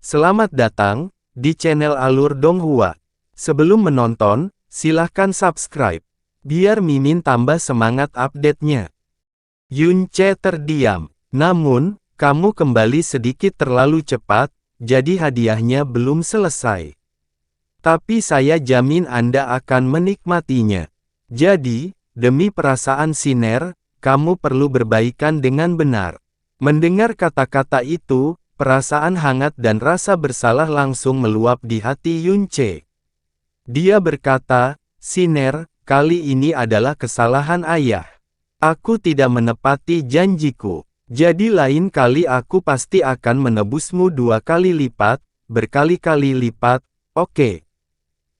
Selamat datang di channel Alur Donghua. Sebelum menonton, silahkan subscribe, biar Mimin tambah semangat update-nya. Yunce terdiam. Namun, kamu kembali sedikit terlalu cepat, jadi hadiahnya belum selesai. Tapi saya jamin Anda akan menikmatinya. Jadi, demi perasaan Siner, kamu perlu berbaikan dengan benar. Mendengar kata-kata itu, perasaan hangat dan rasa bersalah langsung meluap di hati Yunce. Dia berkata, Siner, kali ini adalah kesalahan ayah. Aku tidak menepati janjiku. Jadi lain kali aku pasti akan menebusmu 2 kali lipat, berkali-kali lipat, oke?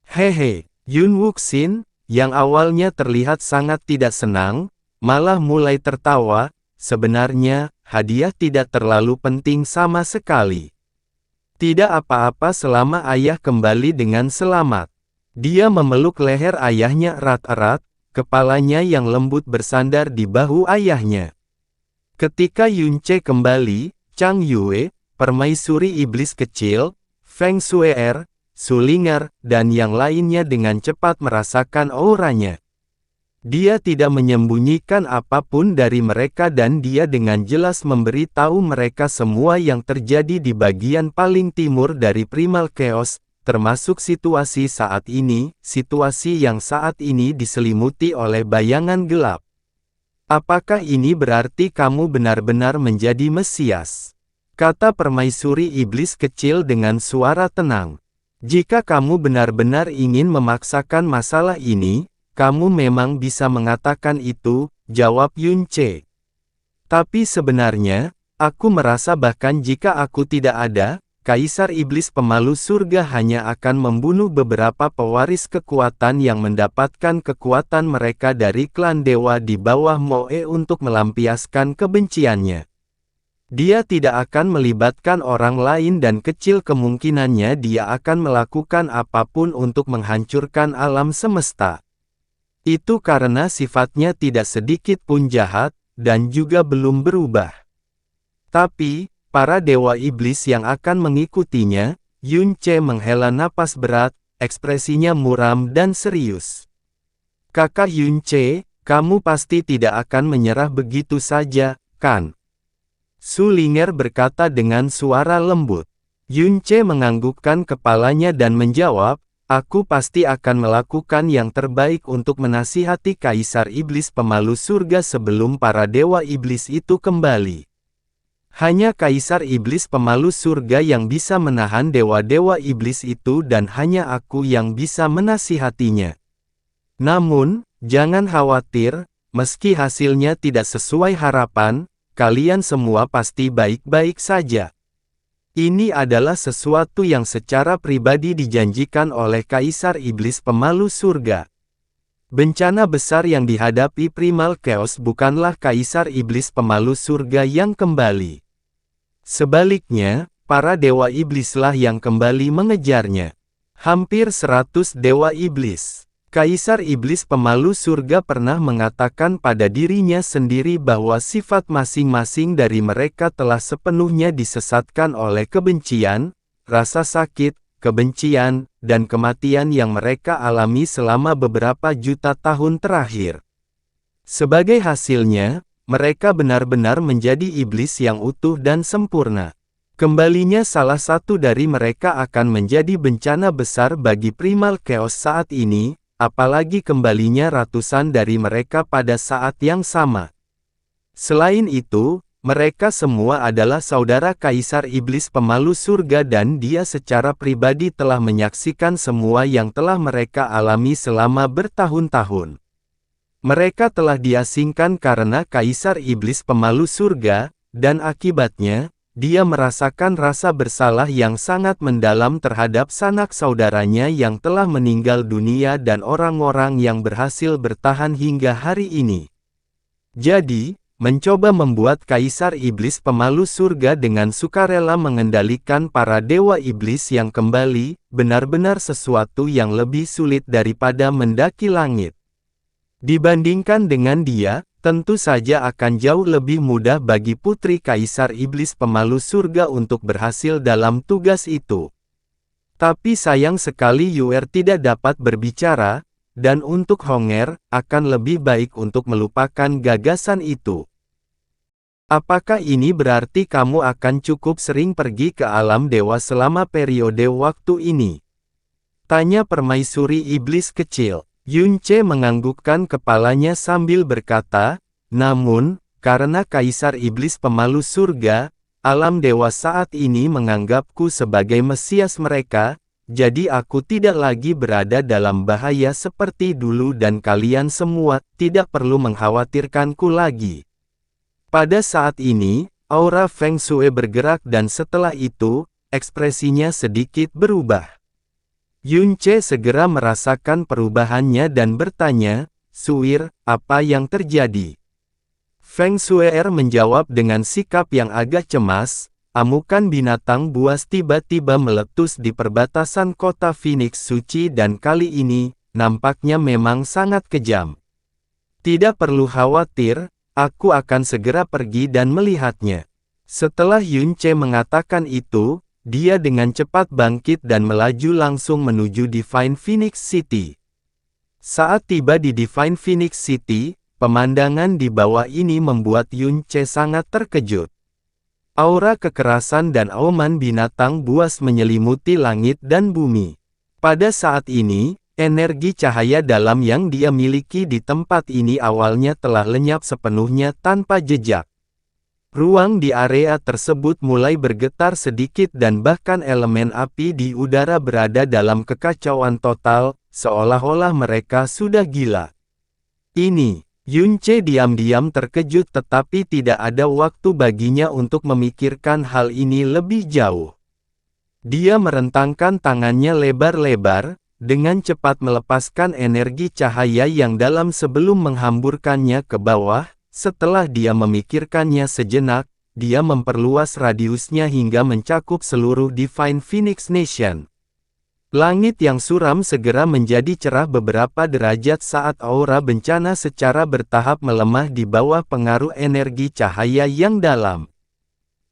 Hehe, Yun Wuxin, yang awalnya terlihat sangat tidak senang, malah mulai tertawa. Sebenarnya, hadiah tidak terlalu penting sama sekali. Tidak apa-apa selama ayah kembali dengan selamat. Dia memeluk leher ayahnya erat-erat, kepalanya yang lembut bersandar di bahu ayahnya. Ketika Yunce kembali, Chang Yue, permaisuri iblis kecil, Feng Shue'er, Sulinger, dan yang lainnya dengan cepat merasakan auranya. Dia tidak menyembunyikan apapun dari mereka dan dia dengan jelas memberi tahu mereka semua yang terjadi di bagian paling timur dari Primal Chaos, termasuk situasi saat ini, situasi yang saat ini diselimuti oleh bayangan gelap. Apakah ini berarti kamu benar-benar menjadi Mesias? Kata permaisuri iblis kecil dengan suara tenang. Jika kamu benar-benar ingin memaksakan masalah ini, kamu memang bisa mengatakan itu, jawab Yunce. Tapi sebenarnya, aku merasa bahkan jika aku tidak ada, Kaisar Iblis Pemalu Surga hanya akan membunuh beberapa pewaris kekuatan yang mendapatkan kekuatan mereka dari klan dewa di bawah Moe untuk melampiaskan kebenciannya. Dia tidak akan melibatkan orang lain dan kecil kemungkinannya dia akan melakukan apapun untuk menghancurkan alam semesta. Itu karena sifatnya tidak sedikit pun jahat, dan juga belum berubah. Tapi, para dewa iblis yang akan mengikutinya, Yunce menghela napas berat, ekspresinya muram dan serius. Kakak Yunce, kamu pasti tidak akan menyerah begitu saja, kan? Sulinger berkata dengan suara lembut. Yunce menganggukkan kepalanya dan menjawab, aku pasti akan melakukan yang terbaik untuk menasihati Kaisar Iblis Pemalu Surga sebelum para dewa iblis itu kembali. Hanya Kaisar Iblis Pemalu Surga yang bisa menahan dewa-dewa iblis itu dan hanya aku yang bisa menasihatinya. Namun, jangan khawatir, meski hasilnya tidak sesuai harapan, kalian semua pasti baik-baik saja. Ini adalah sesuatu yang secara pribadi dijanjikan oleh Kaisar Iblis Pemalu Surga. Bencana besar yang dihadapi Primal Chaos bukanlah Kaisar Iblis Pemalu Surga yang kembali. Sebaliknya, para dewa iblislah yang kembali mengejarnya. Hampir 100 dewa iblis. Kaisar Iblis Pemalu Surga pernah mengatakan pada dirinya sendiri bahwa sifat masing-masing dari mereka telah sepenuhnya disesatkan oleh kebencian, rasa sakit, kebencian, dan kematian yang mereka alami selama beberapa juta tahun terakhir. Sebagai hasilnya, mereka benar-benar menjadi iblis yang utuh dan sempurna. Kembalinya salah satu dari mereka akan menjadi bencana besar bagi Primal Chaos saat ini, apalagi kembalinya ratusan dari mereka pada saat yang sama. Selain itu, mereka semua adalah saudara Kaisar Iblis Pemalu Surga dan dia secara pribadi telah menyaksikan semua yang telah mereka alami selama bertahun-tahun. Mereka telah diasingkan karena Kaisar Iblis Pemalu Surga, dan akibatnya, dia merasakan rasa bersalah yang sangat mendalam terhadap sanak saudaranya yang telah meninggal dunia dan orang-orang yang berhasil bertahan hingga hari ini. Jadi, mencoba membuat Kaisar Iblis Pemalu Surga dengan sukarela mengendalikan para dewa iblis yang kembali, benar-benar sesuatu yang lebih sulit daripada mendaki langit. Dibandingkan dengan dia, Tentu saja akan jauh lebih mudah bagi Putri Kaisar Iblis Pemalu Surga untuk berhasil dalam tugas itu. Tapi sayang sekali Yuer tidak dapat berbicara, dan untuk Honger, akan lebih baik untuk melupakan gagasan itu. Apakah ini berarti kamu akan cukup sering pergi ke alam dewa selama periode waktu ini? Tanya permaisuri iblis kecil. Yunce menganggukkan kepalanya sambil berkata, namun, karena Kaisar Iblis Pemalu Surga, alam dewa saat ini menganggapku sebagai Mesias mereka, jadi aku tidak lagi berada dalam bahaya seperti dulu dan kalian semua tidak perlu mengkhawatirkanku lagi. Pada saat ini, aura Feng Shui bergerak dan setelah itu, ekspresinya sedikit berubah. Yunce segera merasakan perubahannya dan bertanya, Suir, apa yang terjadi? Feng Shuier menjawab dengan sikap yang agak cemas, amukan binatang buas tiba-tiba meletus di perbatasan kota Phoenix Suci dan kali ini, nampaknya memang sangat kejam. Tidak perlu khawatir, aku akan segera pergi dan melihatnya. Setelah Yunce mengatakan itu, dia dengan cepat bangkit dan melaju langsung menuju Divine Phoenix City. Saat tiba di Divine Phoenix City, pemandangan di bawah ini membuat Yunce sangat terkejut. Aura kekerasan dan auman binatang buas menyelimuti langit dan bumi. Pada saat ini, energi cahaya dalam yang dia miliki di tempat ini awalnya telah lenyap sepenuhnya tanpa jejak. Ruang di area tersebut mulai bergetar sedikit dan bahkan elemen api di udara berada dalam kekacauan total, seolah-olah mereka sudah gila. Ini, Yunce diam-diam terkejut tetapi tidak ada waktu baginya untuk memikirkan hal ini lebih jauh. Dia merentangkan tangannya lebar-lebar, dengan cepat melepaskan energi cahaya yang dalam sebelum menghamburkannya ke bawah. Setelah dia memikirkannya sejenak, dia memperluas radiusnya hingga mencakup seluruh Divine Phoenix Nation. Langit yang suram segera menjadi cerah beberapa derajat saat aura bencana secara bertahap melemah di bawah pengaruh energi cahaya yang dalam.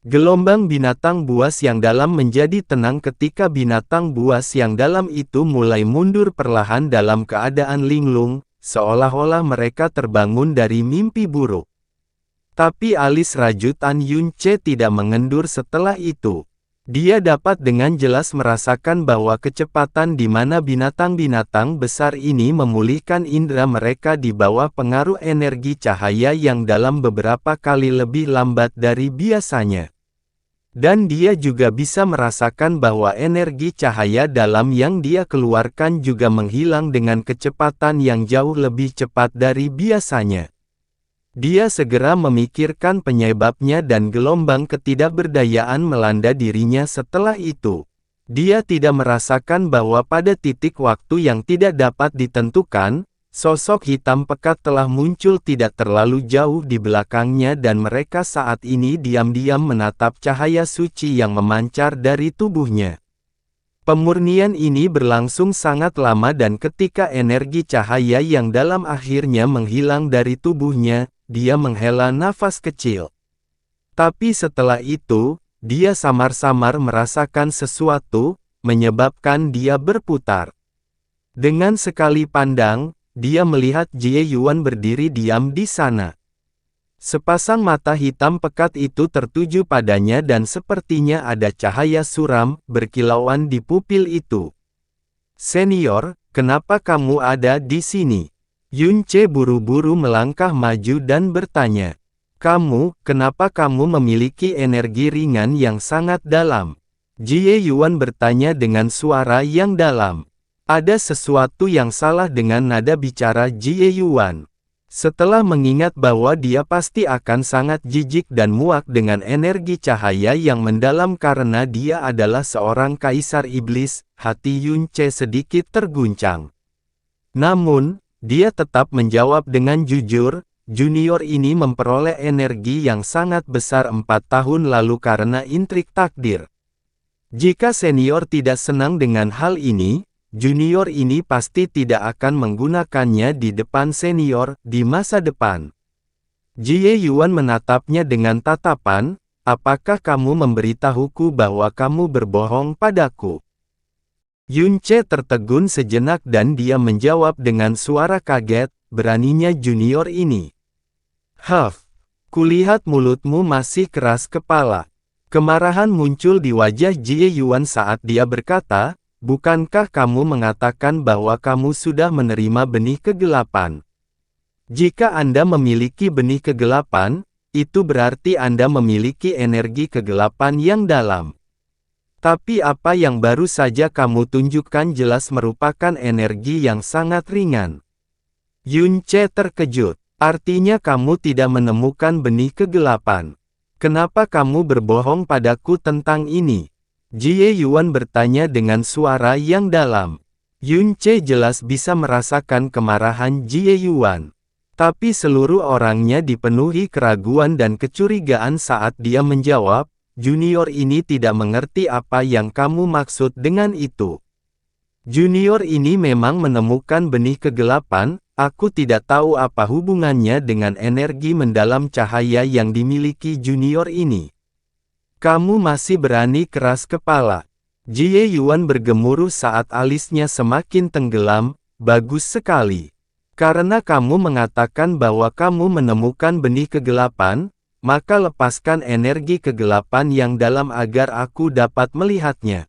Gelombang binatang buas yang dalam menjadi tenang ketika binatang buas yang dalam itu mulai mundur perlahan dalam keadaan linglung, seolah-olah mereka terbangun dari mimpi buruk. Tapi alis rajutan Yunce tidak mengendur setelah itu. Dia dapat dengan jelas merasakan bahwa kecepatan di mana binatang-binatang besar ini memulihkan indera mereka di bawah pengaruh energi cahaya yang dalam beberapa kali lebih lambat dari biasanya. Dan dia juga bisa merasakan bahwa energi cahaya dalam yang dia keluarkan juga menghilang dengan kecepatan yang jauh lebih cepat dari biasanya. Dia segera memikirkan penyebabnya dan gelombang ketidakberdayaan melanda dirinya setelah itu. Dia tidak merasakan bahwa pada titik waktu yang tidak dapat ditentukan, sosok hitam pekat telah muncul tidak terlalu jauh di belakangnya dan mereka saat ini diam-diam menatap cahaya suci yang memancar dari tubuhnya. Pemurnian ini berlangsung sangat lama dan ketika energi cahaya yang dalam akhirnya menghilang dari tubuhnya, dia menghela nafas kecil. Tapi setelah itu, dia samar-samar merasakan sesuatu, menyebabkan dia berputar. Dengan sekali pandang, dia melihat Jie Yuan berdiri diam di sana. Sepasang mata hitam pekat itu tertuju padanya dan sepertinya ada cahaya suram berkilauan di pupil itu. Senior, kenapa kamu ada di sini? Yunce buru-buru melangkah maju dan bertanya. Kenapa kamu memiliki energi ringan yang sangat dalam? Jie Yuan bertanya dengan suara yang dalam. Ada sesuatu yang salah dengan nada bicara Jie Yuan. Setelah mengingat bahwa dia pasti akan sangat jijik dan muak dengan energi cahaya yang mendalam karena dia adalah seorang kaisar iblis, hati Yunce sedikit terguncang. Namun, dia tetap menjawab dengan jujur, junior ini memperoleh energi yang sangat besar 4 tahun lalu karena intrik takdir. Jika senior tidak senang dengan hal ini, junior ini pasti tidak akan menggunakannya di depan senior di masa depan. Jie Yuan menatapnya dengan tatapan, apakah kamu memberitahuku bahwa kamu berbohong padaku? Yun Ce tertegun sejenak dan dia menjawab dengan suara kaget, beraninya junior ini. Huff, kulihat mulutmu masih keras kepala. Kemarahan muncul di wajah Jie Yuan saat dia berkata, bukankah kamu mengatakan bahwa kamu sudah menerima benih kegelapan? Jika Anda memiliki benih kegelapan, itu berarti Anda memiliki energi kegelapan yang dalam. Tapi apa yang baru saja kamu tunjukkan jelas merupakan energi yang sangat ringan. Yun Ce terkejut. Artinya kamu tidak menemukan benih kegelapan. Kenapa kamu berbohong padaku tentang ini? Jie Yuan bertanya dengan suara yang dalam. Yun Ce jelas bisa merasakan kemarahan Jie Yuan. Tapi seluruh orangnya dipenuhi keraguan dan kecurigaan saat dia menjawab, junior ini tidak mengerti apa yang kamu maksud dengan itu. Junior ini memang menemukan benih kegelapan, aku tidak tahu apa hubungannya dengan energi mendalam cahaya yang dimiliki junior ini. Kamu masih berani keras kepala. Jie Yuan bergemuruh saat alisnya semakin tenggelam, bagus sekali. Karena kamu mengatakan bahwa kamu menemukan benih kegelapan, maka lepaskan energi kegelapan yang dalam agar aku dapat melihatnya.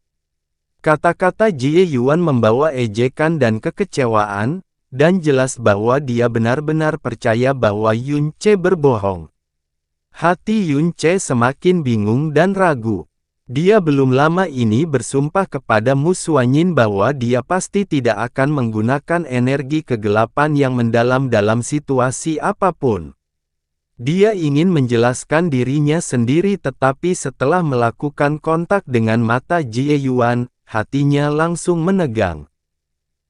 Kata-kata Jie Yuan membawa ejekan dan kekecewaan, dan jelas bahwa dia benar-benar percaya bahwa Yun Ce berbohong. Hati Yun Ce semakin bingung dan ragu. Dia belum lama ini bersumpah kepada Mu Suanyin bahwa dia pasti tidak akan menggunakan energi kegelapan yang mendalam dalam situasi apapun. Dia ingin menjelaskan dirinya sendiri tetapi setelah melakukan kontak dengan mata Jie Yuan, hatinya langsung menegang.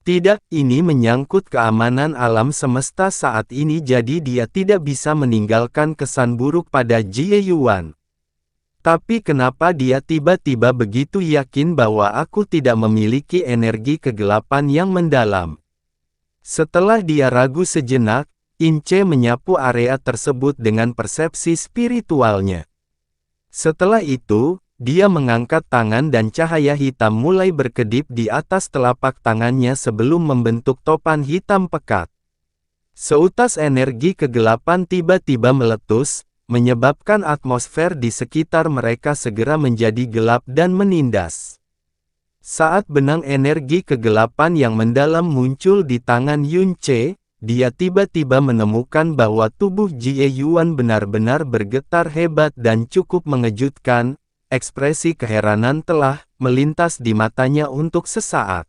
Tidak, ini menyangkut keamanan alam semesta saat ini jadi dia tidak bisa meninggalkan kesan buruk pada Jie Yuan. Tapi kenapa dia tiba-tiba begitu yakin bahwa aku tidak memiliki energi kegelapan yang mendalam? Setelah dia ragu sejenak, In Ce menyapu area tersebut dengan persepsi spiritualnya. Setelah itu, dia mengangkat tangan dan cahaya hitam mulai berkedip di atas telapak tangannya sebelum membentuk topan hitam pekat. Seutas energi kegelapan tiba-tiba meletus, menyebabkan atmosfer di sekitar mereka segera menjadi gelap dan menindas. Saat benang energi kegelapan yang mendalam muncul di tangan Yun Ce, dia tiba-tiba menemukan bahwa tubuh Jie Yuan benar-benar bergetar hebat dan cukup mengejutkan. Ekspresi keheranan telah melintas di matanya untuk sesaat.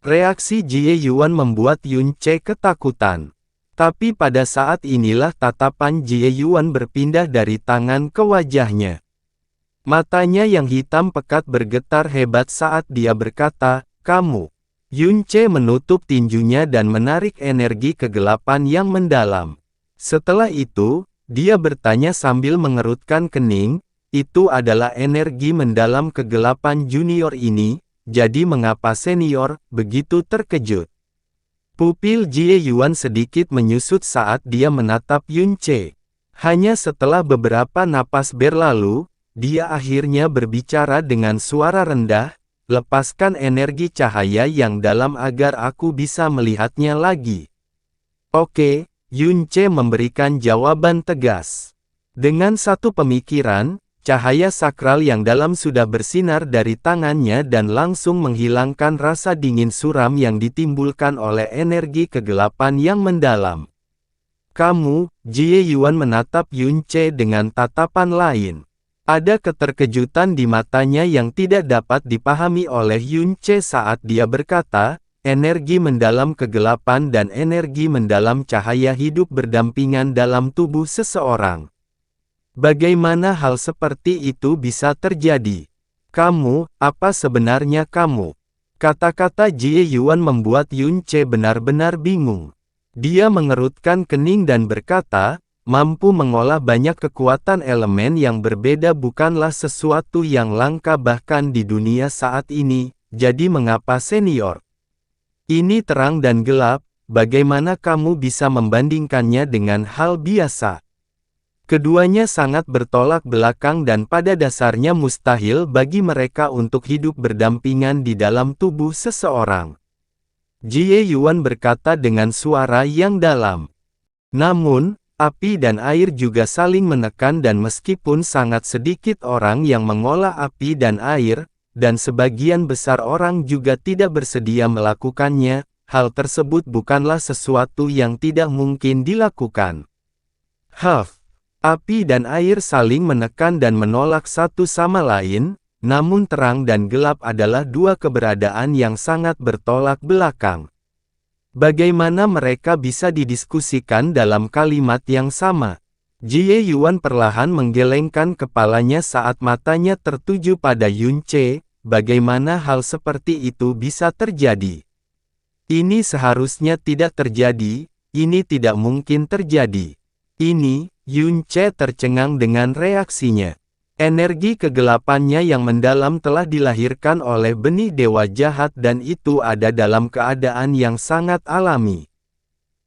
Reaksi Jie Yuan membuat Yun Ce ketakutan. Tapi pada saat inilah tatapan Jie Yuan berpindah dari tangan ke wajahnya. Matanya yang hitam pekat bergetar hebat saat dia berkata, "Kamu." Yun Ce menutup tinjunya dan menarik energi kegelapan yang mendalam. Setelah itu, dia bertanya sambil mengerutkan kening, "Itu adalah energi mendalam kegelapan junior ini, jadi mengapa senior begitu terkejut?" Pupil Jie Yuan sedikit menyusut saat dia menatap Yun Ce. Hanya setelah beberapa napas berlalu, dia akhirnya berbicara dengan suara rendah, "Lepaskan energi cahaya yang dalam agar aku bisa melihatnya lagi." "Oke," Yun Ce memberikan jawaban tegas. Dengan satu pemikiran, cahaya sakral yang dalam sudah bersinar dari tangannya dan langsung menghilangkan rasa dingin suram yang ditimbulkan oleh energi kegelapan yang mendalam. "Kamu," Jie Yuan menatap Yun Ce dengan tatapan lain. Ada keterkejutan di matanya yang tidak dapat dipahami oleh Yun Ce saat dia berkata, energi mendalam kegelapan dan energi mendalam cahaya hidup berdampingan dalam tubuh seseorang. Bagaimana hal seperti itu bisa terjadi? Kamu, apa sebenarnya kamu? Kata-kata Jie Yuan membuat Yun Ce benar-benar bingung. Dia mengerutkan kening dan berkata, mampu mengolah banyak kekuatan elemen yang berbeda bukanlah sesuatu yang langka bahkan di dunia saat ini, jadi mengapa senior? Ini terang dan gelap, bagaimana kamu bisa membandingkannya dengan hal biasa? Keduanya sangat bertolak belakang dan pada dasarnya mustahil bagi mereka untuk hidup berdampingan di dalam tubuh seseorang. Jie Yuan berkata dengan suara yang dalam. Namun, api dan air juga saling menekan dan meskipun sangat sedikit orang yang mengolah api dan air, dan sebagian besar orang juga tidak bersedia melakukannya, hal tersebut bukanlah sesuatu yang tidak mungkin dilakukan. Api dan air saling menekan dan menolak satu sama lain, namun terang dan gelap adalah dua keberadaan yang sangat bertolak belakang. Bagaimana mereka bisa didiskusikan dalam kalimat yang sama? Jie Yuan perlahan menggelengkan kepalanya saat matanya tertuju pada Yun Ce. Bagaimana hal seperti itu bisa terjadi? Ini seharusnya tidak terjadi, ini tidak mungkin terjadi. Ini, Yun Ce tercengang dengan reaksinya. Energi kegelapannya yang mendalam telah dilahirkan oleh benih dewa jahat dan itu ada dalam keadaan yang sangat alami.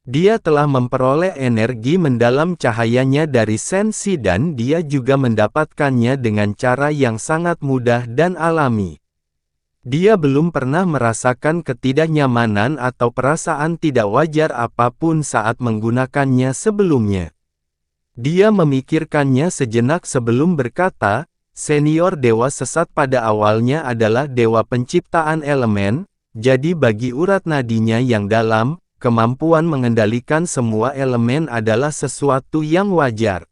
Dia telah memperoleh energi mendalam cahayanya dari sensi dan dia juga mendapatkannya dengan cara yang sangat mudah dan alami. Dia belum pernah merasakan ketidaknyamanan atau perasaan tidak wajar apapun saat menggunakannya sebelumnya. Dia memikirkannya sejenak sebelum berkata, senior dewa sesat pada awalnya adalah dewa penciptaan elemen, jadi bagi urat nadinya yang dalam, kemampuan mengendalikan semua elemen adalah sesuatu yang wajar.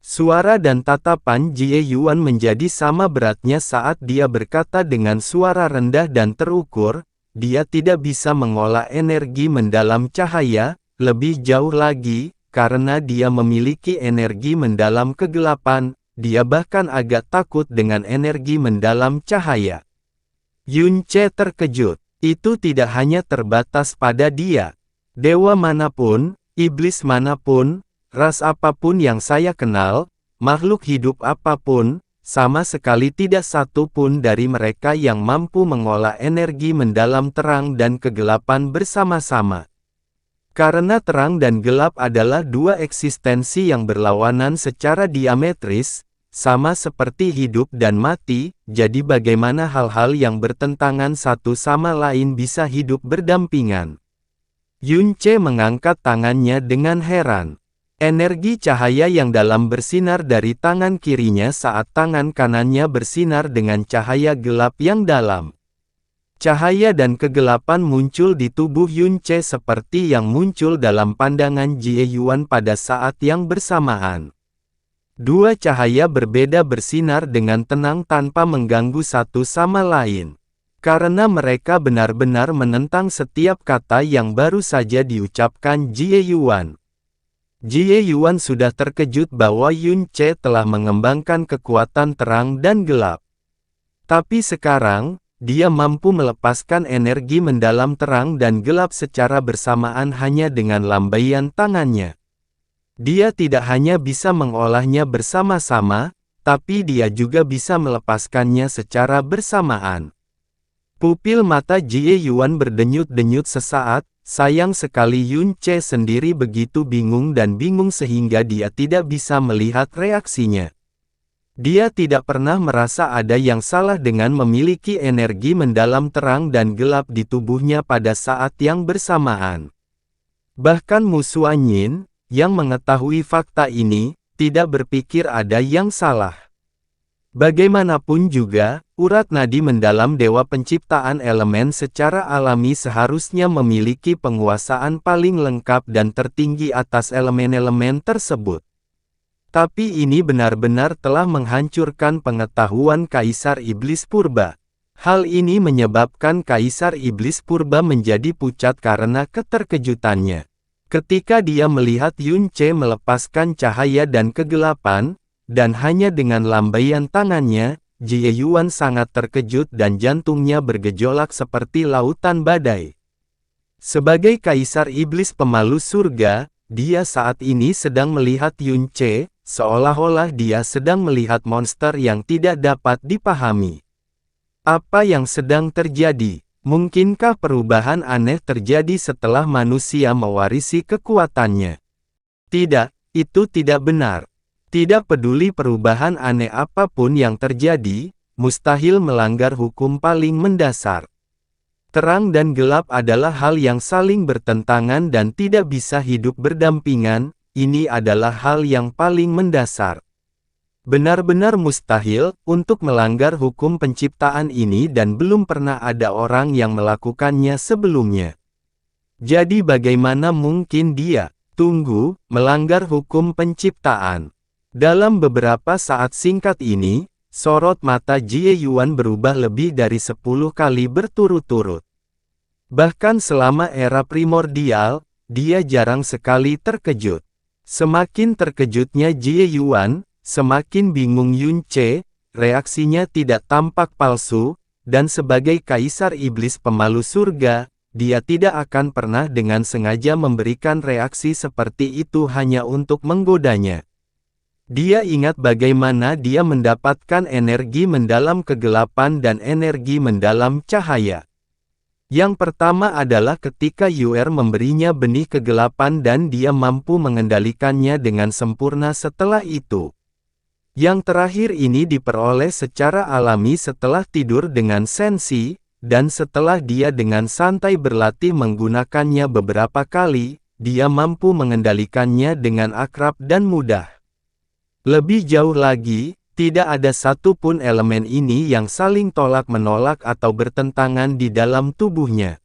Suara dan tatapan Jie Yuan menjadi sama beratnya saat dia berkata dengan suara rendah dan terukur, dia tidak bisa mengolah energi mendalam cahaya, lebih jauh lagi, karena dia memiliki energi mendalam kegelapan, dia bahkan agak takut dengan energi mendalam cahaya. Yun Ce terkejut, itu tidak hanya terbatas pada dia. Dewa manapun, iblis manapun, ras apapun yang saya kenal, makhluk hidup apapun, sama sekali tidak satu pun dari mereka yang mampu mengolah energi mendalam terang dan kegelapan bersama-sama. Karena terang dan gelap adalah dua eksistensi yang berlawanan secara diametris, sama seperti hidup dan mati, jadi bagaimana hal-hal yang bertentangan satu sama lain bisa hidup berdampingan? Yun Ce mengangkat tangannya dengan heran. Energi cahaya yang dalam bersinar dari tangan kirinya saat tangan kanannya bersinar dengan cahaya gelap yang dalam. Cahaya dan kegelapan muncul di tubuh Yun Ce seperti yang muncul dalam pandangan Jie Yuan pada saat yang bersamaan. Dua cahaya berbeda bersinar dengan tenang tanpa mengganggu satu sama lain. Karena mereka benar-benar menentang setiap kata yang baru saja diucapkan Jie Yuan. Jie Yuan sudah terkejut bahwa Yun Ce telah mengembangkan kekuatan terang dan gelap. Tapi sekarang, dia mampu melepaskan energi mendalam terang dan gelap secara bersamaan hanya dengan lambaian tangannya. Dia tidak hanya bisa mengolahnya bersama-sama, tapi dia juga bisa melepaskannya secara bersamaan. Pupil mata Jie Yuan berdenyut-denyut sesaat, sayang sekali Yun Ce sendiri begitu bingung sehingga dia tidak bisa melihat reaksinya. Dia tidak pernah merasa ada yang salah dengan memiliki energi mendalam terang dan gelap di tubuhnya pada saat yang bersamaan. Bahkan Mu Xuanyin, yang mengetahui fakta ini, tidak berpikir ada yang salah. Bagaimanapun juga, urat nadi mendalam dewa penciptaan elemen secara alami seharusnya memiliki penguasaan paling lengkap dan tertinggi atas elemen-elemen tersebut. Tapi ini benar-benar telah menghancurkan pengetahuan Kaisar Iblis Purba. Hal ini menyebabkan Kaisar Iblis Purba menjadi pucat karena keterkejutannya. Ketika dia melihat Yun Ce melepaskan cahaya dan kegelapan, dan hanya dengan lambaian tangannya, Jie Yuan sangat terkejut dan jantungnya bergejolak seperti lautan badai. Sebagai Kaisar Iblis Pemalu Surga, dia saat ini sedang melihat Yun Ce, seolah-olah dia sedang melihat monster yang tidak dapat dipahami. Apa yang sedang terjadi? Mungkinkah perubahan aneh terjadi setelah manusia mewarisi kekuatannya? Tidak, itu tidak benar. Tidak peduli perubahan aneh apapun yang terjadi, mustahil melanggar hukum paling mendasar. Terang dan gelap adalah hal yang saling bertentangan dan tidak bisa hidup berdampingan, ini adalah hal yang paling mendasar. Benar-benar mustahil untuk melanggar hukum penciptaan ini dan belum pernah ada orang yang melakukannya sebelumnya. Jadi bagaimana mungkin dia, melanggar hukum penciptaan? Dalam beberapa saat singkat ini, sorot mata Jie Yuan berubah lebih dari 10 kali berturut-turut. Bahkan selama era primordial, dia jarang sekali terkejut. Semakin terkejutnya Jie Yuan, semakin bingung Yun Ce, reaksinya tidak tampak palsu, dan sebagai kaisar iblis pemalu surga, dia tidak akan pernah dengan sengaja memberikan reaksi seperti itu hanya untuk menggodanya. Dia ingat bagaimana dia mendapatkan energi mendalam kegelapan dan energi mendalam cahaya. Yang pertama adalah ketika Yuer memberinya benih kegelapan dan dia mampu mengendalikannya dengan sempurna setelah itu. Yang terakhir ini diperoleh secara alami setelah tidur dengan sensi, dan setelah dia dengan santai berlatih menggunakannya beberapa kali, dia mampu mengendalikannya dengan akrab dan mudah. Lebih jauh lagi, tidak ada satupun elemen ini yang saling tolak-menolak atau bertentangan di dalam tubuhnya.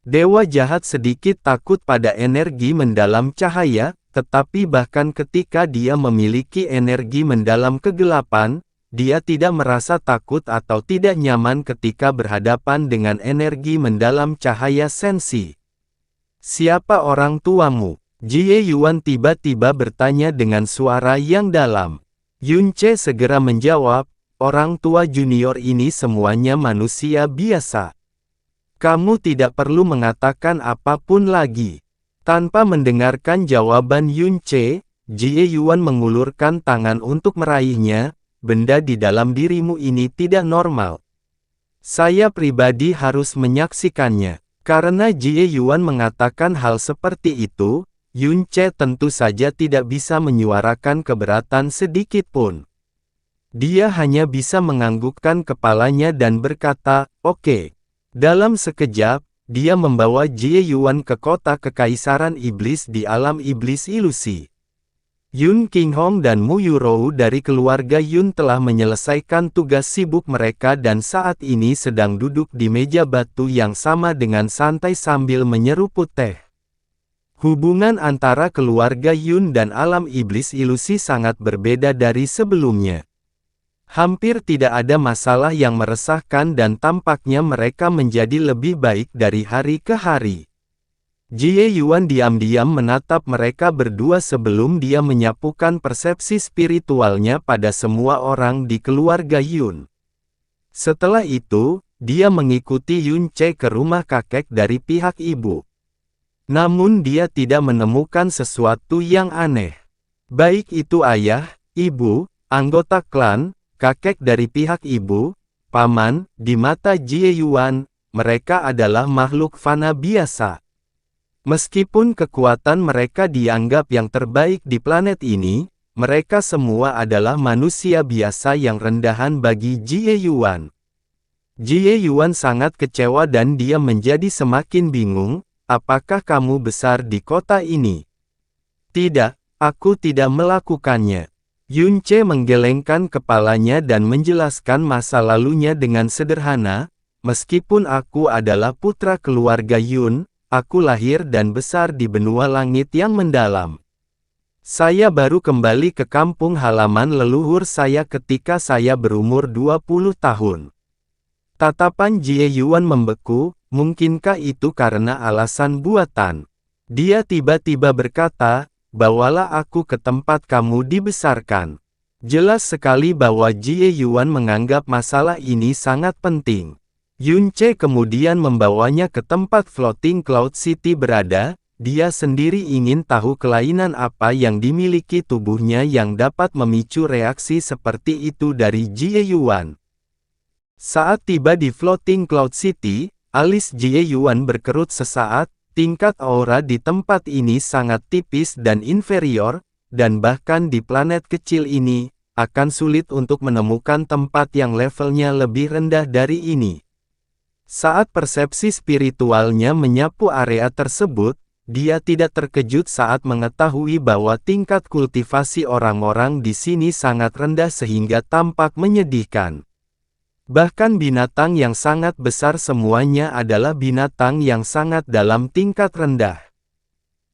Dewa jahat sedikit takut pada energi mendalam cahaya, tetapi bahkan ketika dia memiliki energi mendalam kegelapan, dia tidak merasa takut atau tidak nyaman ketika berhadapan dengan energi mendalam cahaya sensi. Siapa orang tuamu? Jie Yuan tiba-tiba bertanya dengan suara yang dalam. Yun Ce segera menjawab, orang tua junior ini semuanya manusia biasa. Kamu tidak perlu mengatakan apapun lagi. Tanpa mendengarkan jawaban Yun Ce, Jie Yuan mengulurkan tangan untuk meraihnya, benda di dalam dirimu ini tidak normal. Saya pribadi harus menyaksikannya. Karena Jie Yuan mengatakan hal seperti itu, Yun Ce tentu saja tidak bisa menyuarakan keberatan sedikit pun. Dia hanya bisa menganggukkan kepalanya dan berkata, "Oke." Dalam sekejap, dia membawa Jie Yuan ke kota kekaisaran iblis di alam iblis ilusi. Yun Qinghong dan Mu Yurou dari keluarga Yun telah menyelesaikan tugas sibuk mereka dan saat ini sedang duduk di meja batu yang sama dengan santai sambil menyeruput teh. Hubungan antara keluarga Yun dan alam iblis ilusi sangat berbeda dari sebelumnya. Hampir tidak ada masalah yang meresahkan dan tampaknya mereka menjadi lebih baik dari hari ke hari. Jie Yuan diam-diam menatap mereka berdua sebelum dia menyapukan persepsi spiritualnya pada semua orang di keluarga Yun. Setelah itu, dia mengikuti Yun Ce ke rumah kakek dari pihak ibu. Namun dia tidak menemukan sesuatu yang aneh. Baik itu ayah, ibu, anggota klan, kakek dari pihak ibu, paman, di mata Jie Yuan, mereka adalah makhluk fana biasa. Meskipun kekuatan mereka dianggap yang terbaik di planet ini, mereka semua adalah manusia biasa yang rendahan bagi Jie Yuan. Jie Yuan sangat kecewa dan dia menjadi semakin bingung. Apakah kamu besar di kota ini? Tidak, aku tidak melakukannya. Yun Ce menggelengkan kepalanya dan menjelaskan masa lalunya dengan sederhana, meskipun aku adalah putra keluarga Yun, aku lahir dan besar di benua langit yang mendalam. Saya baru kembali ke kampung halaman leluhur saya ketika saya berumur 20 tahun. Tatapan Jie Yuan membeku. Mungkinkah itu karena alasan buatan? Dia tiba-tiba berkata, "Bawalah aku ke tempat kamu dibesarkan." Jelas sekali bahwa Jie Yuan menganggap masalah ini sangat penting. Yun Ce kemudian membawanya ke tempat Floating Cloud City berada, dia sendiri ingin tahu kelainan apa yang dimiliki tubuhnya yang dapat memicu reaksi seperti itu dari Jie Yuan. Saat tiba di Floating Cloud City, alis Jie Yuan berkerut sesaat, tingkat aura di tempat ini sangat tipis dan inferior, dan bahkan di planet kecil ini, akan sulit untuk menemukan tempat yang levelnya lebih rendah dari ini. Saat persepsi spiritualnya menyapu area tersebut, dia tidak terkejut saat mengetahui bahwa tingkat kultivasi orang-orang di sini sangat rendah sehingga tampak menyedihkan. Bahkan binatang yang sangat besar semuanya adalah binatang yang sangat dalam tingkat rendah.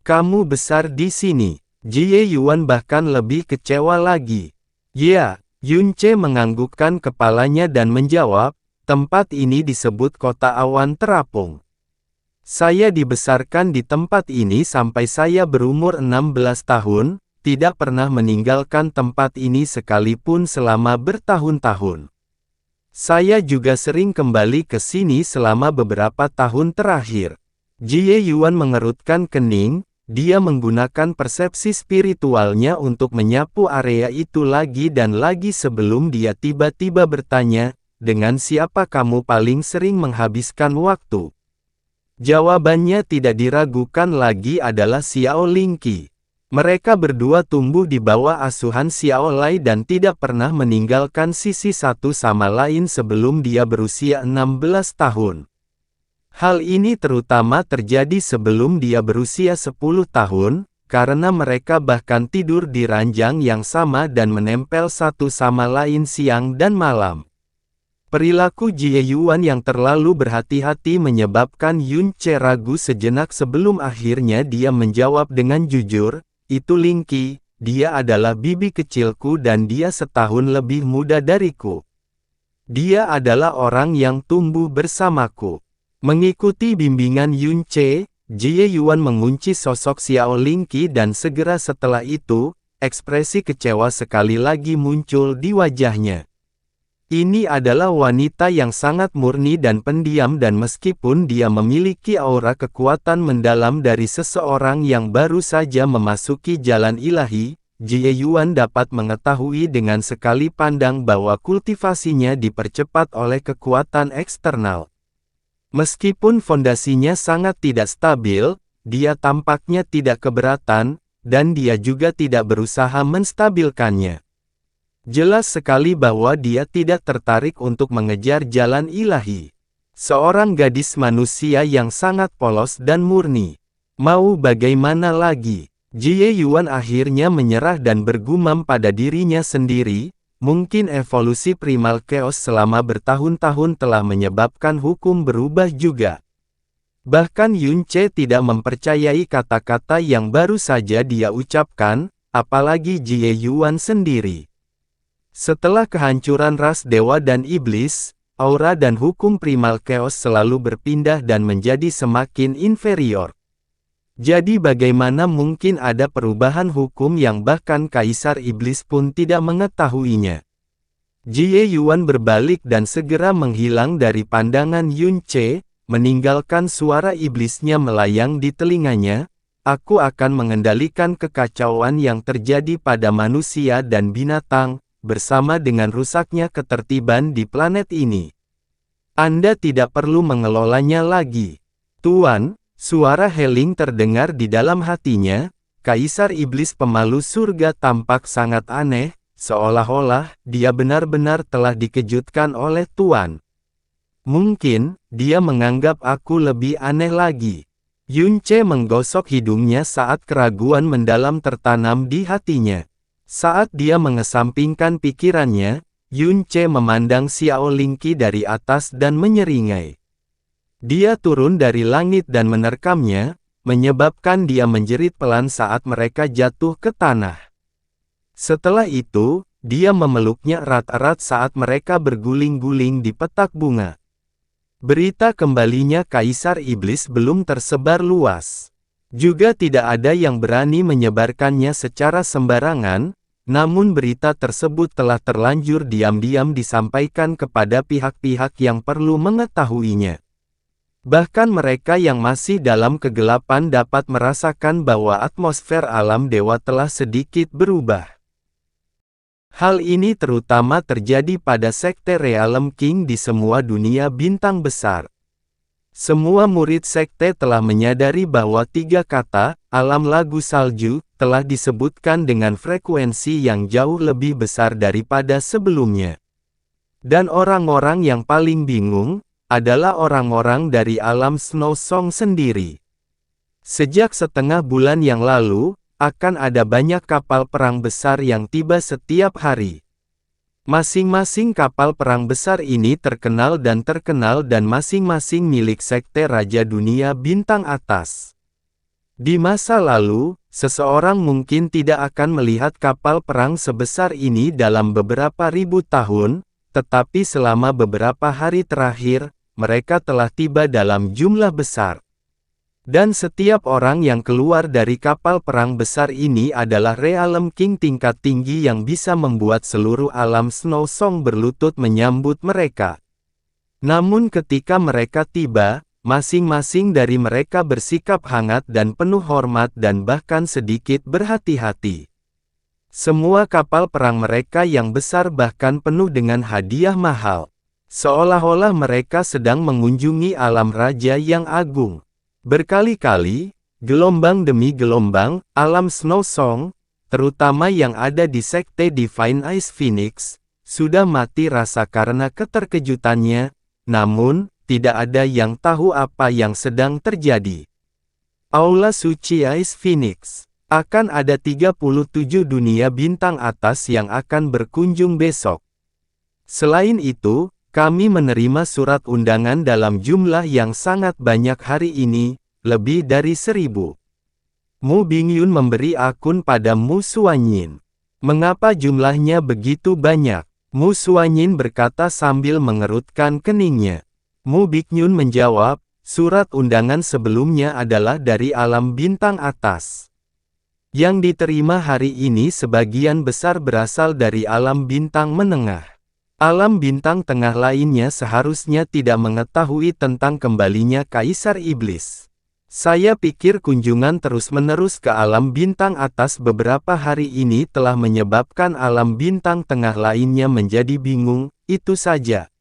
Kamu besar di sini. Jie Yuan bahkan lebih kecewa lagi. Ya, Yun Ce menganggukkan kepalanya dan menjawab, tempat ini disebut kota awan terapung. Saya dibesarkan di tempat ini sampai saya berumur 16 tahun, tidak pernah meninggalkan tempat ini sekalipun selama bertahun-tahun. Saya juga sering kembali ke sini selama beberapa tahun terakhir. Jie Yuan mengerutkan kening, dia menggunakan persepsi spiritualnya untuk menyapu area itu lagi dan lagi sebelum dia tiba-tiba bertanya, dengan siapa kamu paling sering menghabiskan waktu? Jawabannya tidak diragukan lagi adalah Xiao Lingqi. Mereka berdua tumbuh di bawah asuhan Xiao Lai dan tidak pernah meninggalkan sisi satu sama lain sebelum dia berusia 16 tahun. Hal ini terutama terjadi sebelum dia berusia 10 tahun, karena mereka bahkan tidur di ranjang yang sama dan menempel satu sama lain siang dan malam. Perilaku Jie Yuan yang terlalu berhati-hati menyebabkan Yun Ce ragu sejenak sebelum akhirnya dia menjawab dengan jujur, itu Lingqi, dia adalah bibi kecilku dan dia setahun lebih muda dariku. Dia adalah orang yang tumbuh bersamaku. Mengikuti bimbingan Yun Ce, Jie Yuan mengunci sosok Xiao Lingqi dan segera setelah itu, ekspresi kecewa sekali lagi muncul di wajahnya. Ini adalah wanita yang sangat murni dan pendiam dan meskipun dia memiliki aura kekuatan mendalam dari seseorang yang baru saja memasuki jalan ilahi, Jie Yuan dapat mengetahui dengan sekali pandang bahwa kultivasinya dipercepat oleh kekuatan eksternal. Meskipun fondasinya sangat tidak stabil, dia tampaknya tidak keberatan, dan dia juga tidak berusaha menstabilkannya. Jelas sekali bahwa dia tidak tertarik untuk mengejar jalan ilahi. Seorang gadis manusia yang sangat polos dan murni. Mau bagaimana lagi? Jie Yuan akhirnya menyerah dan bergumam pada dirinya sendiri, mungkin evolusi primal chaos selama bertahun-tahun telah menyebabkan hukum berubah juga. Bahkan Yun Ce tidak mempercayai kata-kata yang baru saja dia ucapkan, apalagi Jie Yuan sendiri. Setelah kehancuran ras dewa dan iblis, aura dan hukum primal chaos selalu berpindah dan menjadi semakin inferior. Jadi bagaimana mungkin ada perubahan hukum yang bahkan Kaisar Iblis pun tidak mengetahuinya? Jie Yuan berbalik dan segera menghilang dari pandangan Yun Ce, meninggalkan suara iblisnya melayang di telinganya, aku akan mengendalikan kekacauan yang terjadi pada manusia dan binatang, bersama dengan rusaknya ketertiban di planet ini. Anda tidak perlu mengelolanya lagi. Tuan, suara Heling terdengar di dalam hatinya. Kaisar Iblis pemalu surga tampak sangat aneh, seolah-olah dia benar-benar telah dikejutkan oleh Tuan. Mungkin, dia menganggap aku lebih aneh lagi. Yun Ce menggosok hidungnya saat keraguan mendalam tertanam di hatinya. Saat dia mengesampingkan pikirannya, Yun Ce memandang Xiao Lingqi dari atas dan menyeringai. Dia turun dari langit dan menerkamnya, menyebabkan dia menjerit pelan saat mereka jatuh ke tanah. Setelah itu, dia memeluknya erat-erat saat mereka berguling-guling di petak bunga. Berita kembalinya Kaisar Iblis belum tersebar luas. Juga tidak ada yang berani menyebarkannya secara sembarangan, namun berita tersebut telah terlanjur diam-diam disampaikan kepada pihak-pihak yang perlu mengetahuinya. Bahkan mereka yang masih dalam kegelapan dapat merasakan bahwa atmosfer alam dewa telah sedikit berubah. Hal ini terutama terjadi pada Sekte Realm King di semua dunia bintang besar. Semua murid sekte telah menyadari bahwa tiga kata, alam lagu salju, telah disebutkan dengan frekuensi yang jauh lebih besar daripada sebelumnya. Dan orang-orang yang paling bingung adalah orang-orang dari alam Snow Song sendiri. Sejak setengah bulan yang lalu, akan ada banyak kapal perang besar yang tiba setiap hari. Masing-masing kapal perang besar ini terkenal dan masing-masing milik Sekte Raja Dunia Bintang Atas. Di masa lalu, seseorang mungkin tidak akan melihat kapal perang sebesar ini dalam beberapa ribu tahun, tetapi selama beberapa hari terakhir, mereka telah tiba dalam jumlah besar. Dan setiap orang yang keluar dari kapal perang besar ini adalah Realm King tingkat tinggi yang bisa membuat seluruh alam Snow Song berlutut menyambut mereka. Namun ketika mereka tiba, masing-masing dari mereka bersikap hangat dan penuh hormat dan bahkan sedikit berhati-hati. Semua kapal perang mereka yang besar bahkan penuh dengan hadiah mahal. Seolah-olah mereka sedang mengunjungi alam raja yang agung. Berkali-kali, gelombang demi gelombang, alam Snow Song, terutama yang ada di Sekte Divine Ice Phoenix, sudah mati rasa karena keterkejutannya, namun, tidak ada yang tahu apa yang sedang terjadi. Aula Suci Ice Phoenix. Akan ada 37 dunia bintang atas yang akan berkunjung besok. Selain itu, kami menerima surat undangan dalam jumlah yang sangat banyak hari ini, lebih dari 1000. Mu Bingyun memberi akun pada Mu Suanyin. Mengapa jumlahnya begitu banyak? Mu Suanyin berkata sambil mengerutkan keningnya. Mu Bingyun menjawab, surat undangan sebelumnya adalah dari alam bintang atas. Yang diterima hari ini sebagian besar berasal dari alam bintang menengah. Alam bintang tengah lainnya seharusnya tidak mengetahui tentang kembalinya Kaisar Iblis. Saya pikir kunjungan terus-menerus ke alam bintang atas beberapa hari ini telah menyebabkan alam bintang tengah lainnya menjadi bingung, itu saja.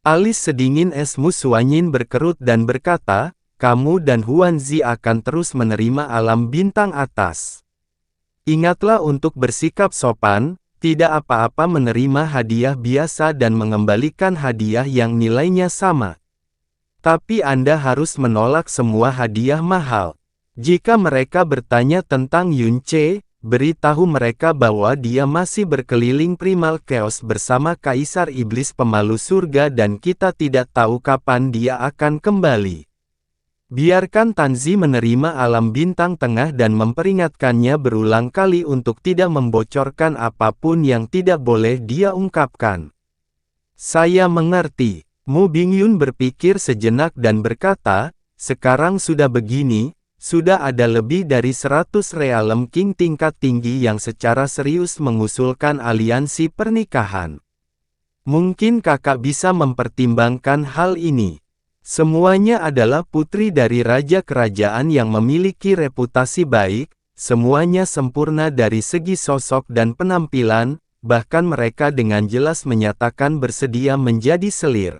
Alis sedingin es Mu Suanyin berkerut dan berkata, kamu dan Huanzi akan terus menerima alam bintang atas. Ingatlah untuk bersikap sopan, tidak apa-apa menerima hadiah biasa dan mengembalikan hadiah yang nilainya sama. Tapi Anda harus menolak semua hadiah mahal. Jika mereka bertanya tentang Yun Ce, beritahu mereka bahwa dia masih berkeliling Primal Chaos bersama Kaisar Iblis Pemalu Surga dan kita tidak tahu kapan dia akan kembali. Biarkan Tanzi menerima alam bintang tengah dan memperingatkannya berulang kali untuk tidak membocorkan apapun yang tidak boleh dia ungkapkan. Saya mengerti. Mu Bingyun berpikir sejenak dan berkata, sekarang sudah begini, sudah ada lebih dari 100 Realm King tingkat tinggi yang secara serius mengusulkan aliansi pernikahan. Mungkin kakak bisa mempertimbangkan hal ini. Semuanya adalah putri dari raja kerajaan yang memiliki reputasi baik, semuanya sempurna dari segi sosok dan penampilan, bahkan mereka dengan jelas menyatakan bersedia menjadi selir.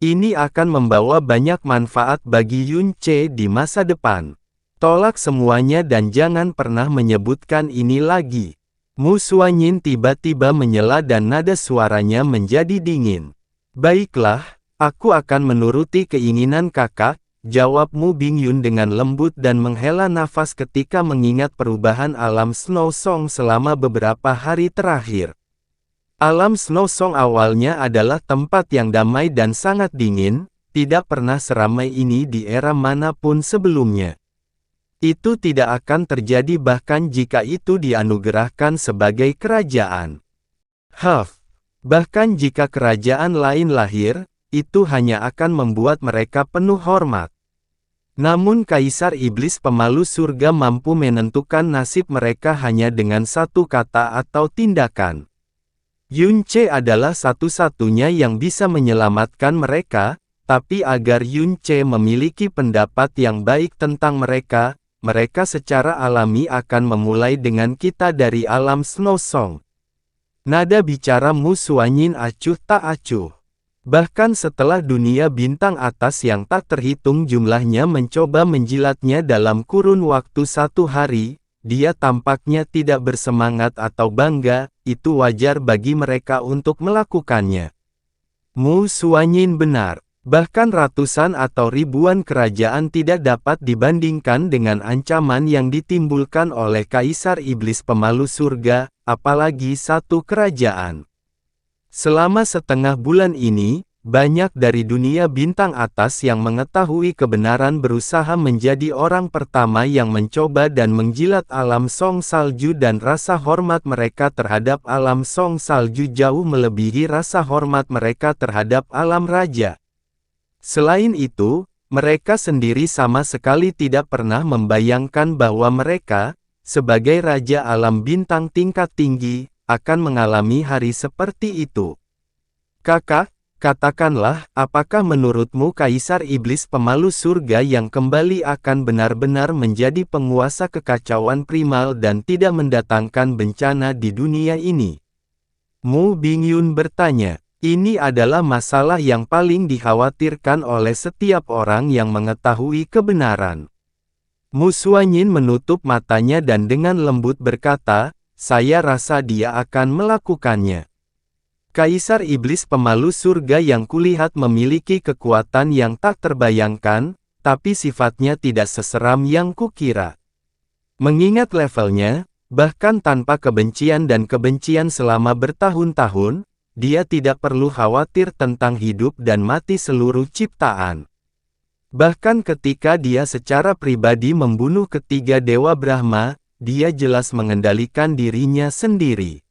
Ini akan membawa banyak manfaat bagi Yun Ce di masa depan. Tolak semuanya dan jangan pernah menyebutkan ini lagi. Mu Suanyin tiba-tiba menyela dan nada suaranya menjadi dingin. Baiklah. Aku akan menuruti keinginan kakak, jawab Mu Bingyun dengan lembut dan menghela nafas ketika mengingat perubahan alam Snow Song selama beberapa hari terakhir. Alam Snow Song awalnya adalah tempat yang damai dan sangat dingin, tidak pernah seramai ini di era manapun sebelumnya. Itu tidak akan terjadi bahkan jika itu dianugerahkan sebagai kerajaan. Bahkan jika kerajaan lain lahir, itu hanya akan membuat mereka penuh hormat. Namun Kaisar Iblis Pemalu Surga mampu menentukan nasib mereka hanya dengan satu kata atau tindakan. Yun Ce adalah satu-satunya yang bisa menyelamatkan mereka, tapi agar Yun Ce memiliki pendapat yang baik tentang mereka, mereka secara alami akan memulai dengan kita dari alam Snow Song. Nada bicara Mu Suanyin acuh tak acuh. Bahkan setelah dunia bintang atas yang tak terhitung jumlahnya mencoba menjilatnya dalam kurun waktu 1 hari, dia tampaknya tidak bersemangat atau bangga, itu wajar bagi mereka untuk melakukannya. Mu Xuanyin benar. Bahkan ratusan atau ribuan kerajaan tidak dapat dibandingkan dengan ancaman yang ditimbulkan oleh Kaisar Iblis Pemalu Surga, apalagi satu kerajaan. Selama setengah bulan ini, banyak dari dunia bintang atas yang mengetahui kebenaran berusaha menjadi orang pertama yang mencoba dan menjilat alam Song Salju, dan rasa hormat mereka terhadap alam Song Salju jauh melebihi rasa hormat mereka terhadap alam raja. Selain itu, mereka sendiri sama sekali tidak pernah membayangkan bahwa mereka, sebagai Raja Alam Bintang tingkat tinggi, akan mengalami hari seperti itu. Kakak, katakanlah, apakah menurutmu Kaisar Iblis Pemalu Surga yang kembali akan benar-benar menjadi penguasa kekacauan primal dan tidak mendatangkan bencana di dunia ini? Mu Bingyun bertanya. Ini adalah masalah yang paling dikhawatirkan oleh setiap orang yang mengetahui kebenaran. Mu Xuanyin menutup matanya dan dengan lembut berkata, saya rasa dia akan melakukannya. Kaisar Iblis Pemalu Surga yang kulihat memiliki kekuatan yang tak terbayangkan, tapi sifatnya tidak seseram yang kukira. Mengingat levelnya, bahkan tanpa kebencian dan kebencian selama bertahun-tahun, dia tidak perlu khawatir tentang hidup dan mati seluruh ciptaan. Bahkan ketika dia secara pribadi membunuh ketiga Dewa Brahma, dia jelas mengendalikan dirinya sendiri.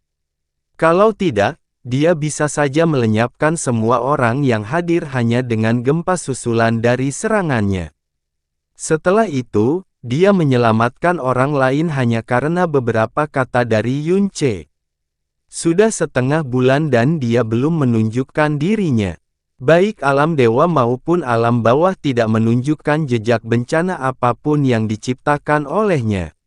Kalau tidak, dia bisa saja melenyapkan semua orang yang hadir hanya dengan gempa susulan dari serangannya. Setelah itu, dia menyelamatkan orang lain hanya karena beberapa kata dari Yun Ce. Sudah setengah bulan dan dia belum menunjukkan dirinya. Baik alam dewa maupun alam bawah tidak menunjukkan jejak bencana apapun yang diciptakan olehnya.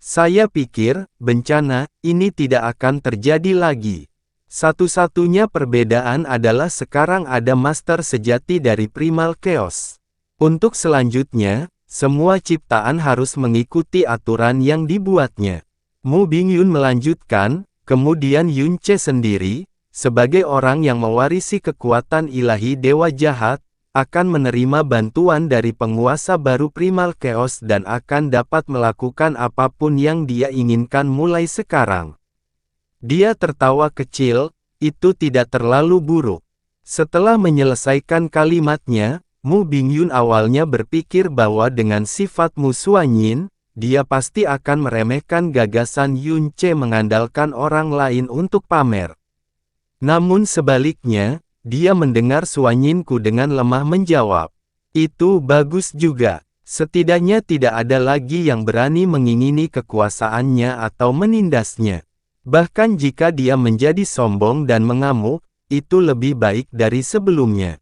Saya pikir, bencana ini tidak akan terjadi lagi. Satu-satunya perbedaan adalah sekarang ada master sejati dari Primal Chaos. Untuk selanjutnya, semua ciptaan harus mengikuti aturan yang dibuatnya. Mu Bingyun melanjutkan, kemudian Yun Ce sendiri, sebagai orang yang mewarisi kekuatan ilahi dewa jahat, akan menerima bantuan dari penguasa baru Primal Chaos dan akan dapat melakukan apapun yang dia inginkan mulai sekarang. Dia tertawa kecil, itu tidak terlalu buruk. Setelah menyelesaikan kalimatnya, Mu Bingyun awalnya berpikir bahwa dengan sifat Mu Xuanyin, dia pasti akan meremehkan gagasan Yun Ce mengandalkan orang lain untuk pamer. Namun sebaliknya, dia mendengar Xuanyinku dengan lemah menjawab. Itu bagus juga. Setidaknya tidak ada lagi yang berani mengingini kekuasaannya atau menindasnya. Bahkan jika dia menjadi sombong dan mengamuk, itu lebih baik dari sebelumnya.